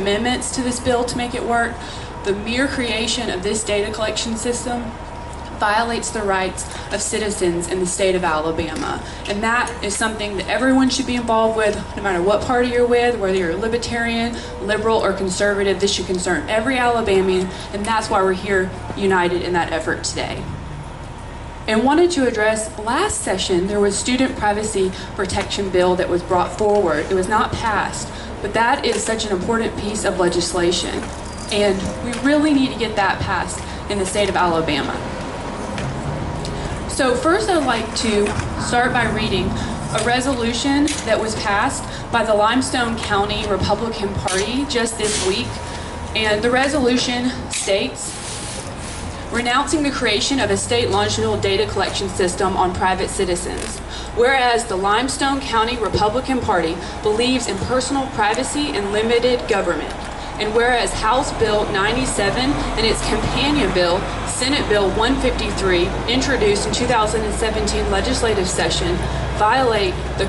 amendments to this bill to make it work. The mere creation of this data collection system violates the rights of citizens in the state of Alabama. And that is something that everyone should be involved with, no matter what party you're with, whether you're libertarian, liberal, or conservative. This should concern every Alabamian, and that's why we're here united in that effort today. And wanted to address, last session there was student privacy protection bill that was brought forward. It was not passed, but that is such an important piece of legislation, and we really need to get that passed in the state of Alabama. So first I'd like to start by reading a resolution that was passed by the Limestone County Republican Party just this week. And the resolution states, renouncing the creation of a state longitudinal data collection system on private citizens. Whereas the Limestone County Republican Party believes in personal privacy and limited government. And whereas House Bill 97 and its companion bill, Senate Bill 153, introduced in 2017 legislative session, violate the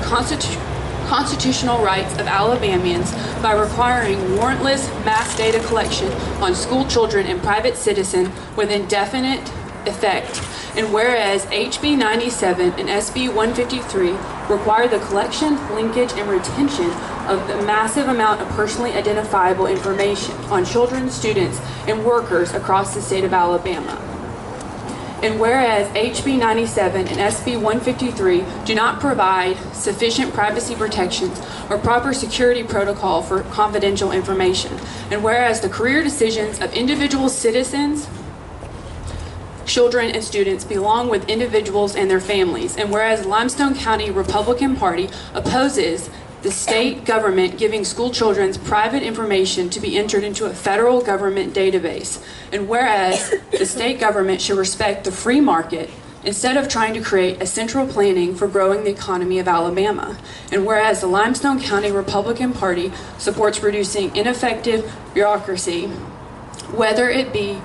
constitutional rights of Alabamians by requiring warrantless mass data collection on school children and private citizens with indefinite effect. And whereas HB 97 and SB 153 require the collection, linkage, and retention of the massive amount of personally identifiable information on children, students, and workers across the state of Alabama. And whereas HB 97 and SB 153 do not provide sufficient privacy protections or proper security protocol for confidential information. And whereas the career decisions of individual citizens, children, and students belong with individuals and their families. And whereas Limestone County Republican Party opposes the state government giving school children's private information to be entered into a federal government database. And whereas the state government should respect the free market instead of trying to create a central planning for growing the economy of Alabama. And whereas the Limestone County Republican Party supports reducing ineffective bureaucracy, whether it be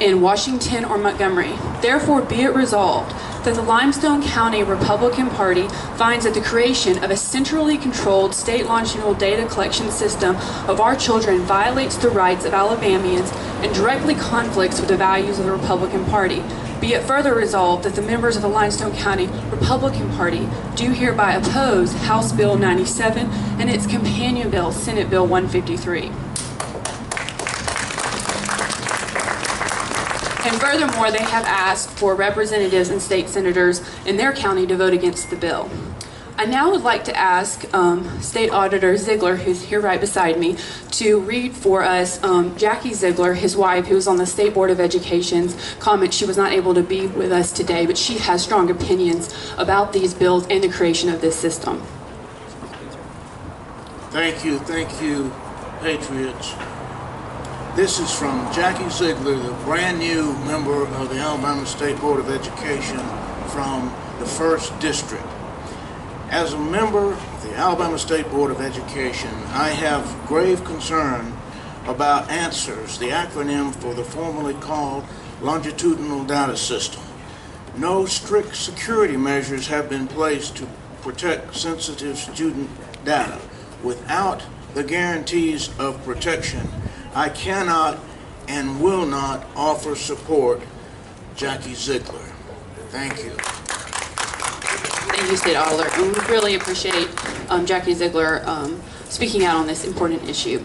in Washington or Montgomery. Therefore, be it resolved that the Limestone County Republican Party finds that the creation of a centrally controlled state longitudinal data collection system of our children violates the rights of Alabamians and directly conflicts with the values of the Republican Party. Be it further resolved that the members of the Limestone County Republican Party do hereby oppose House Bill 97 and its companion bill, Senate Bill 153. And furthermore, they have asked for representatives and state senators in their county to vote against the bill. I now would like to ask State Auditor Ziegler, who's here right beside me, to read for us Jackie Ziegler, his wife, who was on the State Board of Education's comment. She was not able to be with us today, but she has strong opinions about these bills and the creation of this system. Thank you, Patriots. This is from Jackie Ziegler, the brand new member of the Alabama State Board of Education from the 1st District. As a member of the Alabama State Board of Education, I have grave concern about ANSWERS, the acronym for the formerly called Longitudinal Data System. No strict security measures have been placed to protect sensitive student data. Without the guarantees of protection, I cannot and will not offer support. Jackie Ziegler. Thank you. Thank you, State Auditor. And we really appreciate Jackie Ziegler speaking out on this important issue.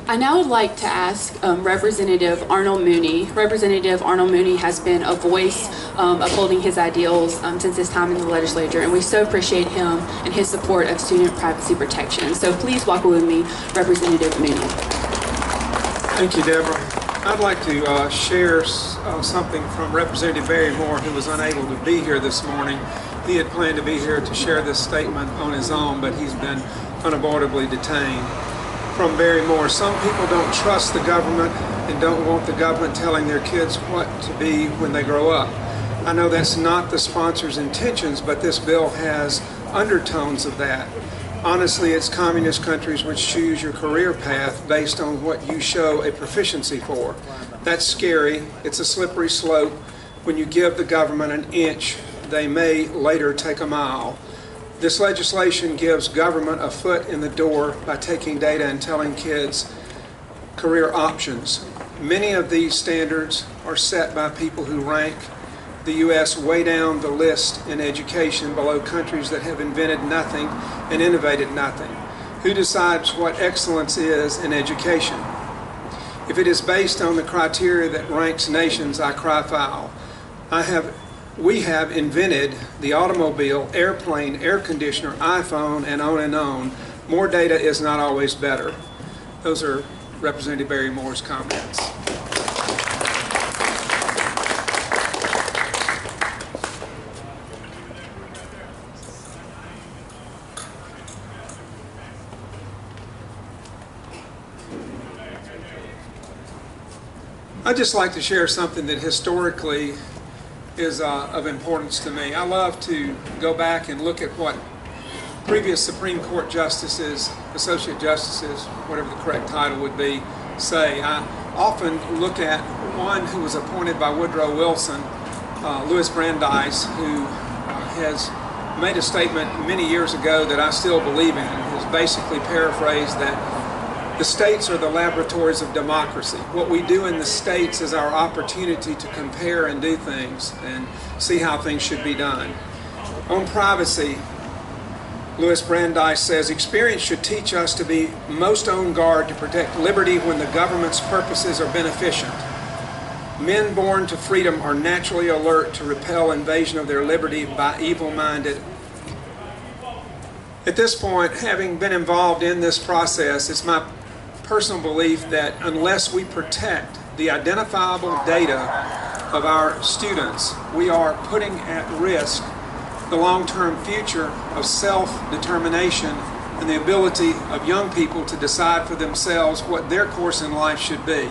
I now would like to ask Representative Arnold Mooney. Representative Arnold Mooney has been a voice upholding his ideals since his time in the legislature, and we so appreciate him and his support of student privacy protection. So please welcome with me Representative Mooney. Thank you, Deborah. I'd like to share something from Representative Barry Moore, who was unable to be here this morning. He had planned to be here to share this statement on his own, but he's been unavoidably detained. From Barry Moore: some people don't trust the government and don't want the government telling their kids what to be when they grow up. I know that's not the sponsor's intentions, but this bill has undertones of that. Honestly, it's communist countries which choose your career path based on what you show a proficiency for. That's scary. It's a slippery slope. When you give the government an inch, they may later take a mile. This legislation gives government a foot in the door by taking data and telling kids career options. Many of these standards are set by people who rank the U.S. way down the list in education below countries that have invented nothing and innovated nothing. Who decides what excellence is in education? If it is based on the criteria that ranks nations, I cry foul. We have invented the automobile, airplane, air conditioner, iPhone, and on and on. More data is not always better. Those are Representative Barrymore's comments. I'd just like to share something that historically is of importance to me. I love to go back and look at what previous Supreme Court justices, associate justices, whatever the correct title would be, say. I often look at one who was appointed by Woodrow Wilson, Louis Brandeis, who has made a statement many years ago that I still believe in. It was basically paraphrased that the states are the laboratories of democracy. What we do in the states is our opportunity to compare and do things and see how things should be done. On privacy, Louis Brandeis says, experience should teach us to be most on guard to protect liberty when the government's purposes are beneficent. Men born to freedom are naturally alert to repel invasion of their liberty by evil-minded. At this point, having been involved in this process, it's my personal belief that unless we protect the identifiable data of our students, we are putting at risk the long-term future of self-determination and the ability of young people to decide for themselves what their course in life should be.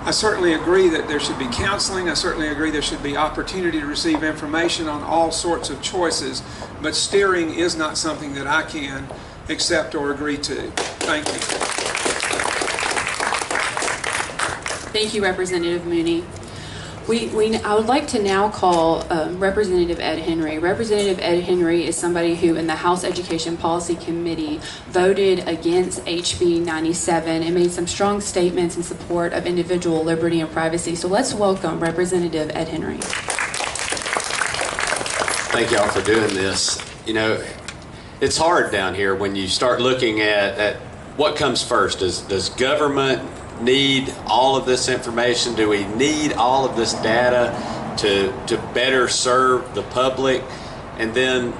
I certainly agree that there should be counseling. I certainly agree there should be opportunity to receive information on all sorts of choices, but steering is not something that I can accept or agree to. Thank you. Thank you, Representative Mooney. I would like to now call Representative Ed Henry. Representative Ed Henry is somebody who in the House Education Policy Committee voted against HB 97 and made some strong statements in support of individual liberty and privacy. So let's welcome Representative Ed Henry. Thank y'all for doing this. You know, it's hard down here when you start looking at what comes first. Does government need all of this information? Do we need all of this data to better serve the public? And then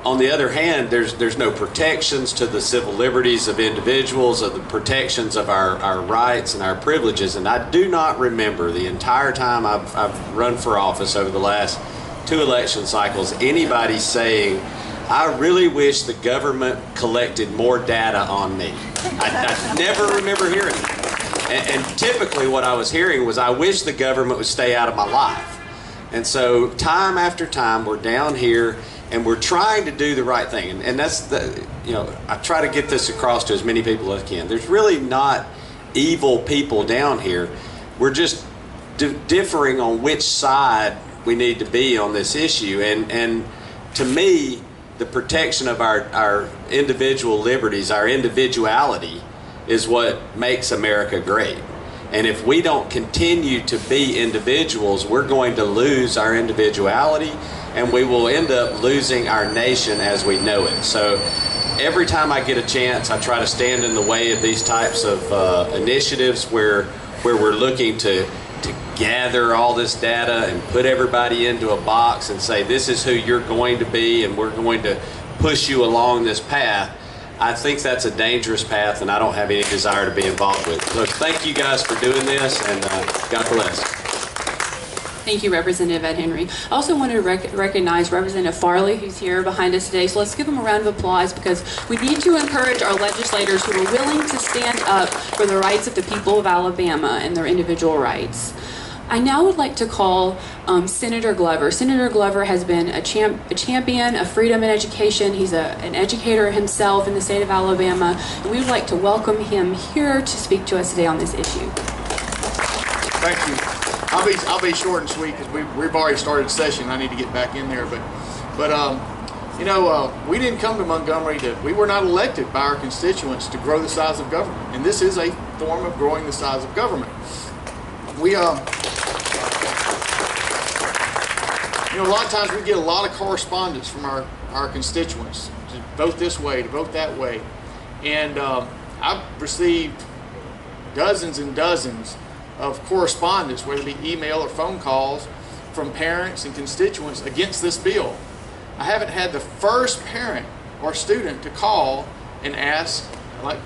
on the other hand, there's no protections to the civil liberties of individuals, of the protections of our rights and our privileges. And I do not remember the entire time I've run for office over the last 2 election cycles anybody saying, I really wish the government collected more data on me. I never remember hearing it. And typically what I was hearing was, I wish the government would stay out of my life. And so time after time, we're down here and we're trying to do the right thing. And that's the, you know, I try to get this across to as many people as I can. There's really not evil people down here. We're just differing on which side we need to be on this issue. And to me, the protection of our individual liberties, our individuality, is what makes America great. And if we don't continue to be individuals, we're going to lose our individuality and we will end up losing our nation as we know it. So every time I get a chance, I try to stand in the way of these types of initiatives where we're looking to gather all this data and put everybody into a box and say, this is who you're going to be and we're going to push you along this path. I think that's a dangerous path, and I don't have any desire to be involved with. So thank you guys for doing this, and God bless. Thank you, Representative Ed Henry. I also want to recognize Representative Farley, who's here behind us today. So let's give him a round of applause, because we need to encourage our legislators who are willing to stand up for the rights of the people of Alabama and their individual rights. I now would like to call Senator Glover. Senator Glover has been a champion of freedom in education. He's an educator himself in the state of Alabama, and we would like to welcome him here to speak to us today on this issue. Thank you. I'll be short and sweet because we've already started session. I need to get back in there, but You know, we didn't come to Montgomery we were not elected by our constituents to grow the size of government. And this is a form of growing the size of government. We, you know, a lot of times we get a lot of correspondence from our constituents to vote this way, to vote that way. And I've received dozens and dozens of correspondence, whether it be email or phone calls, from parents and constituents against this bill. I haven't had the first parent or student to call and ask, like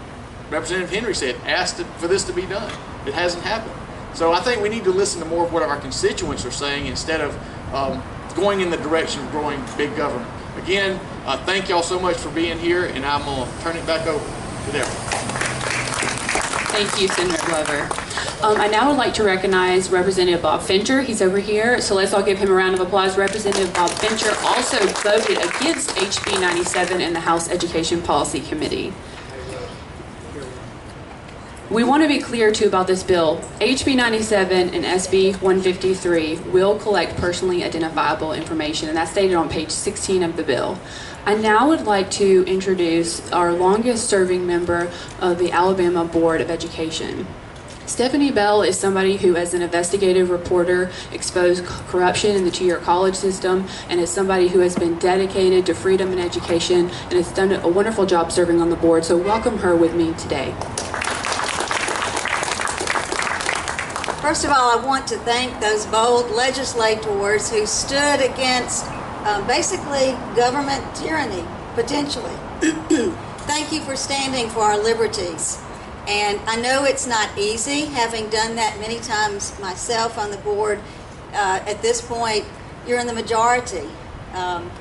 Representative Henry said, ask for this to be done. It hasn't happened. So I think we need to listen to more of what our constituents are saying instead of going in the direction of growing big government. Again, thank y'all so much for being here, and I'm going to turn it back over to Deborah. Thank you, Senator Glover. I now would like to recognize Representative Bob Fincher. He's over here, so let's all give him a round of applause. Representative Bob Fincher also voted against HB 97 in the House Education Policy Committee. We want to be clear too about this bill. HB 97 and SB 153 will collect personally identifiable information, and that's stated on page 16 of the bill. I now would like to introduce our longest serving member of the Alabama Board of Education. Stephanie Bell is somebody who, as an investigative reporter, exposed corruption in the two-year college system, and is somebody who has been dedicated to freedom and education and has done a wonderful job serving on the board. So welcome her with me today. First of all, I want to thank those bold legislators who stood against basically government tyranny, potentially. Thank you for standing for our liberties. And I know it's not easy, having done that many times myself on the board. At this point, you're in the majority. And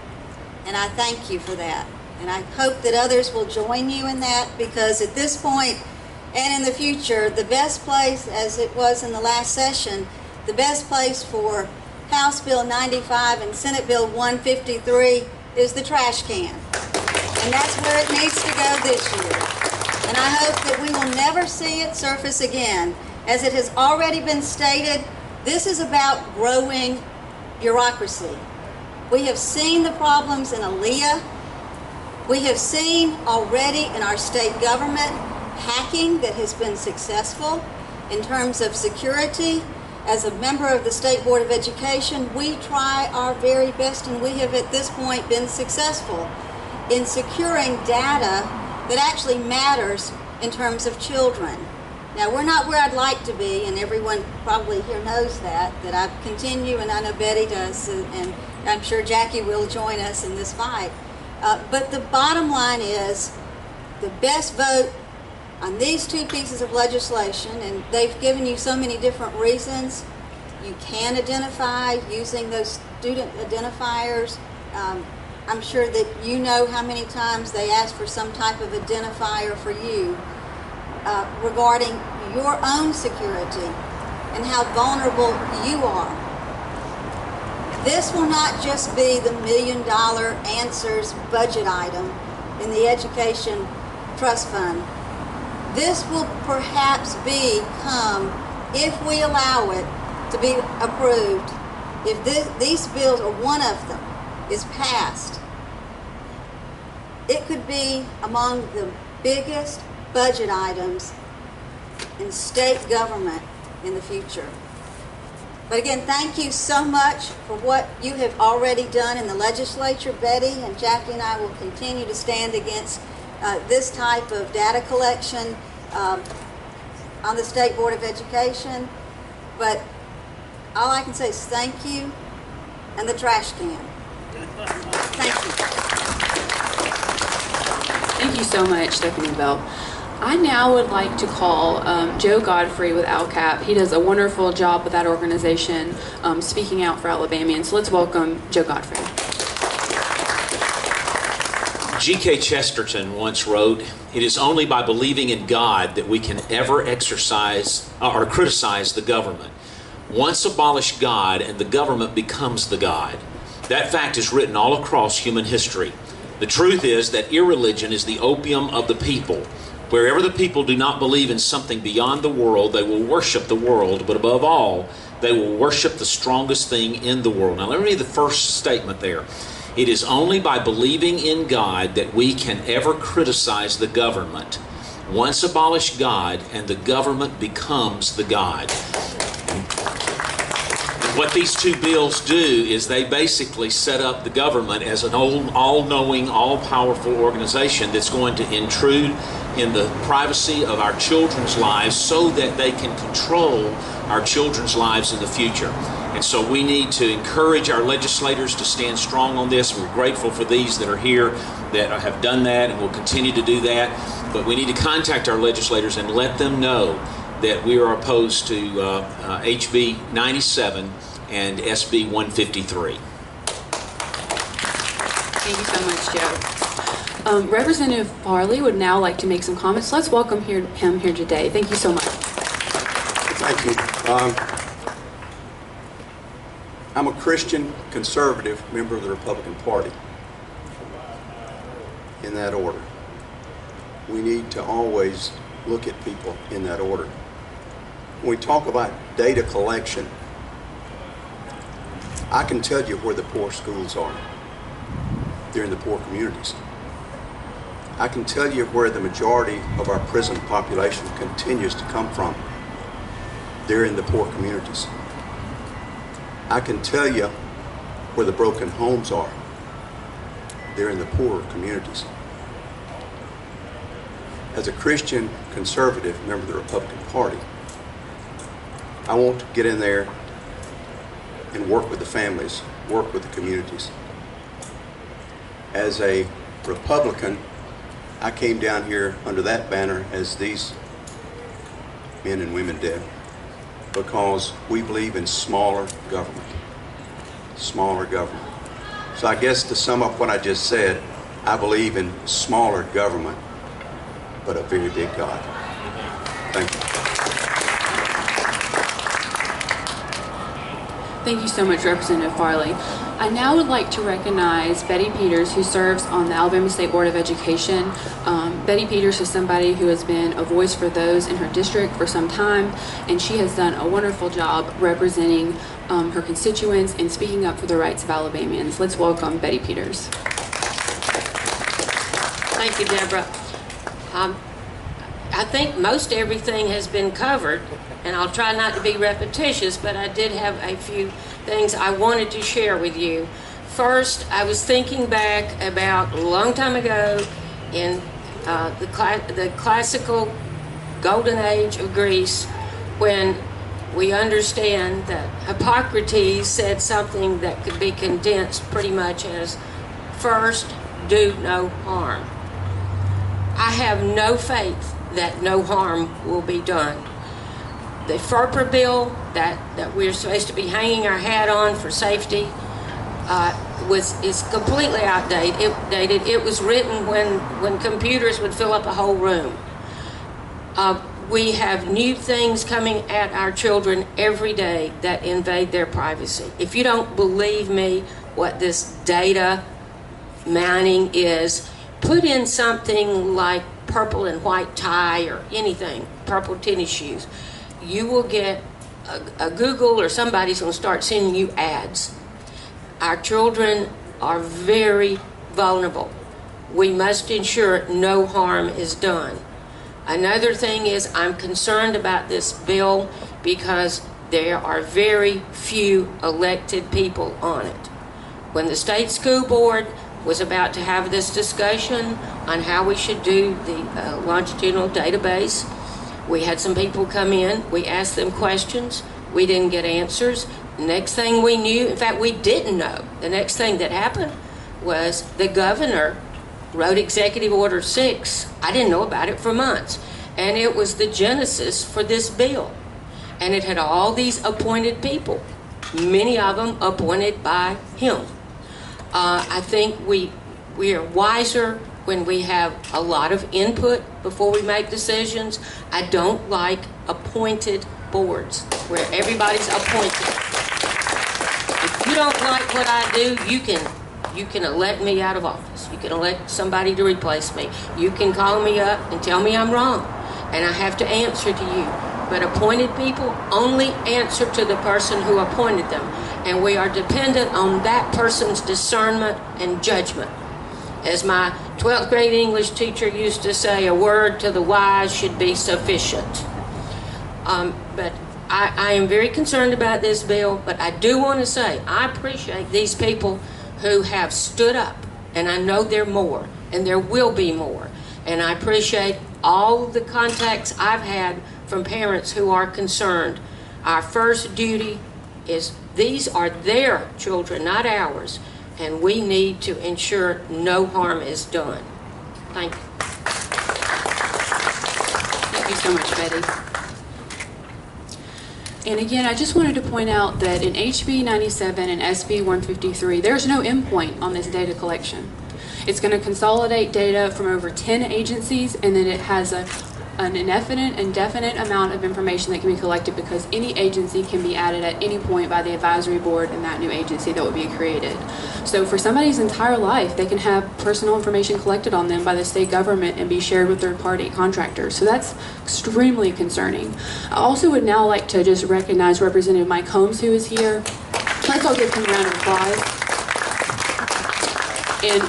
I thank you for that. And I hope that others will join you in that, because at this point and in the future, the best place, as it was in the last session, the best place for House Bill 95 and Senate Bill 153 is the trash can. And that's where it needs to go this year. And I hope that we will never see it surface again. As it has already been stated, this is about growing bureaucracy. We have seen the problems in Aaliyah. We have seen already in our state government hacking that has been successful in terms of security. As a member of the State Board of Education, we try our very best, and we have at this point been successful in securing data that actually matters in terms of children. Now, we're not where I'd like to be, and everyone probably here knows that I continue, and I know Betty does, and I'm sure Jackie will join us in this fight. But the bottom line is the best vote on these two pieces of legislation, and they've given you so many different reasons. You can identify using those student identifiers. I'm sure that you know how many times they ask for some type of identifier for you regarding your own security and how vulnerable you are. This will not just be the $1 million answers budget item in the Education Trust Fund. This will perhaps become, if we allow it to be approved, if these bills, or one of them, is passed, it could be among the biggest budget items in state government in the future. But again, thank you so much for what you have already done in the legislature. Betty and Jackie and I will continue to stand against this type of data collection on the State Board of Education. But all I can say is thank you, and the trash can. Thank you. Thank you so much, Stephanie Bell. I now would like to call Joe Godfrey with ALCAP. He does a wonderful job with that organization, speaking out for Alabamians. So let's welcome Joe Godfrey. G.K. Chesterton once wrote, "It is only by believing in God that we can ever exercise or criticize the government. Once abolish God and the government becomes the God." That fact is written all across human history. The truth is that irreligion is the opium of the people. Wherever the people do not believe in something beyond the world, they will worship the world, but above all, they will worship the strongest thing in the world. Now let me read the first statement there. It is only by believing in God that we can ever criticize the government. Once abolish God, and the government becomes the God. What these two bills do is they basically set up the government as an all-knowing, all-powerful organization that's going to intrude in the privacy of our children's lives so that they can control our children's lives in the future. And so we need to encourage our legislators to stand strong on this. We're grateful for these that are here that have done that and will continue to do that. But we need to contact our legislators and let them know that we are opposed to HB 97 and SB 153. Thank you so much, Joe. Representative Farley would now like to make some comments. Let's welcome him here today. Thank you so much. Thank you. I'm a Christian conservative member of the Republican Party. In that order. We need to always look at people in that order. When we talk about data collection, I can tell you where the poor schools are. They're in the poor communities. I can tell you where the majority of our prison population continues to come from. They're in the poor communities. I can tell you where the broken homes are. They're in the poorer communities. As a Christian conservative member of the Republican Party, I want to get in there and work with the families, work with the communities. As a Republican, I came down here under that banner as these men and women did, because we believe in smaller government. Smaller government. So I guess to sum up what I just said, I believe in smaller government, but a very big God. Thank you. Thank you so much, Representative Farley. I now would like to recognize Betty Peters, who serves on the Alabama State Board of Education. Betty Peters is somebody who has been a voice for those in her district for some time, and she has done a wonderful job representing her constituents and speaking up for the rights of Alabamians. Let's welcome Betty Peters. Thank you, Deborah. I think most everything has been covered, and I'll try not to be repetitious, but I did have a few things I wanted to share with you. First, I was thinking back about a long time ago in the classical golden age of Greece, when we understand that Hippocrates said something that could be condensed pretty much as, first, do no harm. I have no faith that no harm will be done. The FERPA bill that we're supposed to be hanging our hat on for safety is completely outdated. It was written when computers would fill up a whole room. We have new things coming at our children every day that invade their privacy. If you don't believe me what this data mining is, put in something like purple and white tie or anything, purple tennis shoes. You will get a Google, or somebody's going to start sending you ads. Our children are very vulnerable. We must ensure no harm is done. Another thing is, I'm concerned about this bill because there are very few elected people on it. When the state school board was about to have this discussion on how we should do the longitudinal database, we had some people come in, we asked them questions, we didn't get answers. Next thing we knew, in fact we didn't know, the next thing that happened was the governor wrote Executive Order 6. I didn't know about it for months. And it was the genesis for this bill. And it had all these appointed people, many of them appointed by him. I think we are wiser when we have a lot of input before we make decisions. I don't like appointed boards where everybody's appointed. If you don't like what I do, you can elect me out of office. You can elect somebody to replace me. You can call me up and tell me I'm wrong, and I have to answer to you. but appointed people only answer to the person who appointed them, and we are dependent on that person's discernment and judgment. As my 12th grade English teacher used to say, a word to the wise should be sufficient. But I am very concerned about this bill, but I do want to say I appreciate these people who have stood up, and I know there are more, and there will be more. And I appreciate all the contacts I've had from parents who are concerned. Our first duty is these are their children, not ours, and we need to ensure no harm is done. Thank you. Thank you so much, Betty. And again, I just wanted to point out that in HB 97 and SB 153, there's no endpoint on this data collection. It's going to consolidate data from over 10 agencies, and then it has an indefinite amount of information that can be collected because any agency can be added at any point by the advisory board and that new agency that will be created. So for somebody's entire life, they can have personal information collected on them by the state government and be shared with third-party contractors. So that's extremely concerning. I also would now like to just recognize Representative Mike Holmes, who is here. Let's all give him a round of applause. And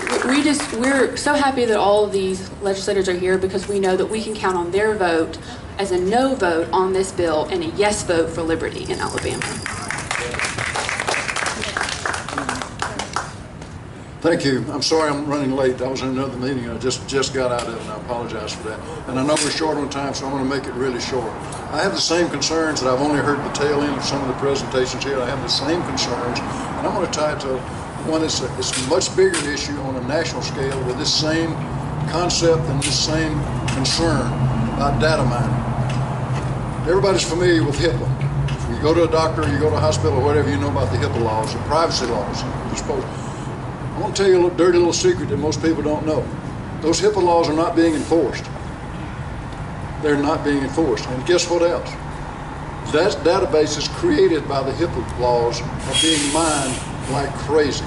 we're so happy that all of these legislators are here because we know that we can count on their vote as a no vote on this bill and a yes vote for liberty in Alabama. Thank you. I'm sorry I'm running late. I was in another meeting. I just got out of it, and I apologize for that. And I know we're short on time, so I'm going to make it really short. I have the same concerns that I've only heard the tail end of some of the presentations here. I have the same concerns, and I'm going to tie it to one that's a much bigger issue on a national scale with this same concept and this same concern about data mining. Everybody's familiar with HIPAA. If you go to a doctor, you go to a hospital, or whatever, you know about the HIPAA laws, the privacy laws. I want to tell you a dirty little secret that most people don't know. Those HIPAA laws are not being enforced. They're not being enforced. And guess what else? That databases created by the HIPAA laws are being mined like crazy.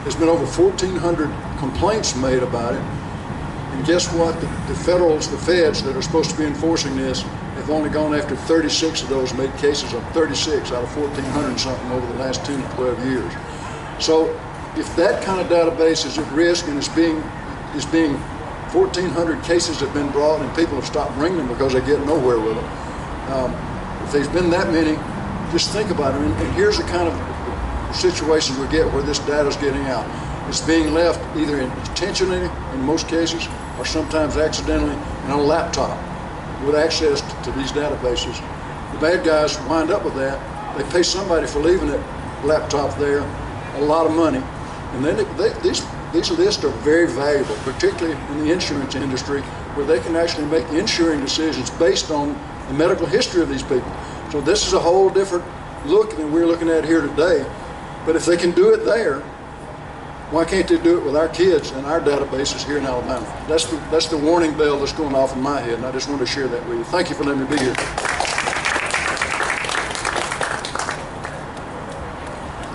There's been over 1,400 complaints made about it. And guess what? The feds that are supposed to be enforcing this have only gone after 36 of those, made cases of 36 out of 1,400 something over the last 10 to 12 years. So if that kind of database is at risk and is being 1,400 cases have been brought and people have stopped bringing them because they get nowhere with them. If there's been that many, just think about it. And here's the kind of situations we get where this data is getting out. It's being left either intentionally in most cases or sometimes accidentally in a laptop with access to these databases. The bad guys wind up with that. They pay somebody for leaving that laptop there a lot of money. And then these lists are very valuable, particularly in the insurance industry, where they can actually make insuring decisions based on the medical history of these people. So this is a whole different look than we're looking at here today. But if they can do it there, why can't they do it with our kids and our databases here in Alabama? That's the warning bell that's going off in my head, and I just wanted to share that with you. Thank you for letting me be here.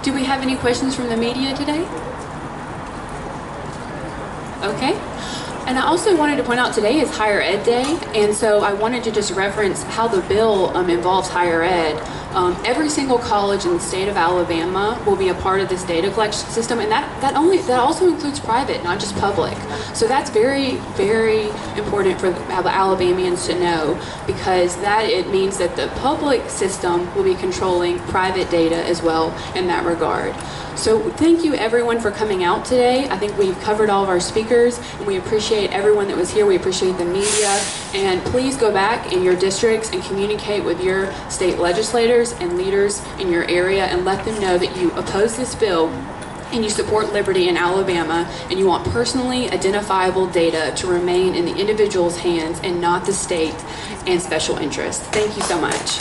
Do we have any questions from the media today? Okay. And I also wanted to point out today is Higher Ed Day, and so I wanted to just reference how the bill involves higher ed. Every single college in the state of Alabama will be a part of this data collection system, and that also includes private, not just public. So that's very, very important for Alabamians to know, because it means that the public system will be controlling private data as well in that regard. So thank you everyone for coming out today. I think we've covered all of our speakers, and we appreciate everyone that was here. We appreciate the media, and please go back in your districts and communicate with your state legislators and leaders in your area and let them know that you oppose this bill and you support liberty in Alabama, and you want personally identifiable data to remain in the individual's hands and not the state and special interests. Thank you so much.